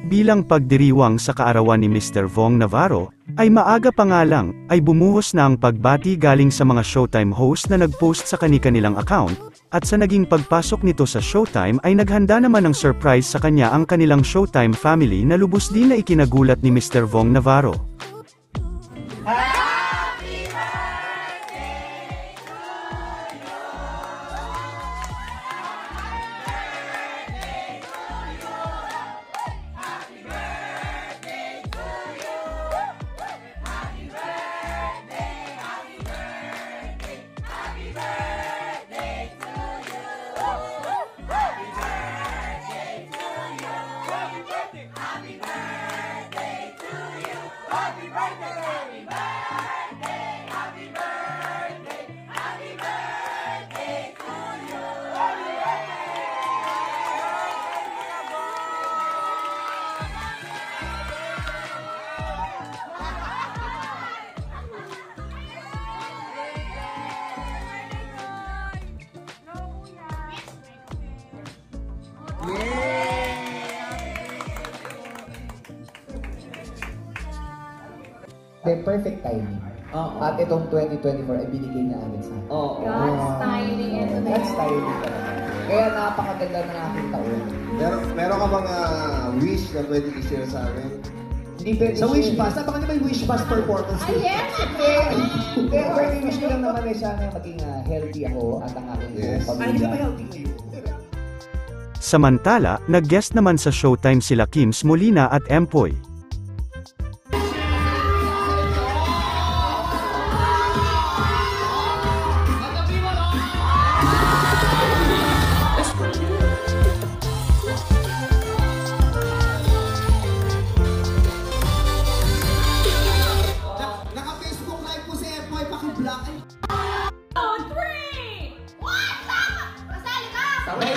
Bilang pagdiriwang sa kaarawan ni Mr. Vong Navarro, ay maaga pa nga lang, ay bumuhos na ang pagbati galing sa mga Showtime host na nag-post sa kani-kanilang account, at sa naging pagpasok nito sa Showtime ay naghanda naman ng surprise sa kanya ang kanilang Showtime family na lubos din na ikinagulat ni Mr. Vong Navarro. The perfect timing. At itong 2024 ay binigay na agad sa akin. God's timing and God's timing talaga. Kaya napakaganda ng aking taon. Meron ka bang wish na pwede i-share sa amin? Hindi pwede Sa wish pass, napaka may wish pass performance. yes! Kaya pwede wish ko lang naman ay sana maging healthy ako at ang aking pamilya. Ay, hindi ka ba healthy ngayon? Samantala, nag-guest naman sa Showtime sila Kims Molina at Empoy. Naka-Facebook live po si Empoy, paki-block. 2, 3! What? Kasali ka! Sabay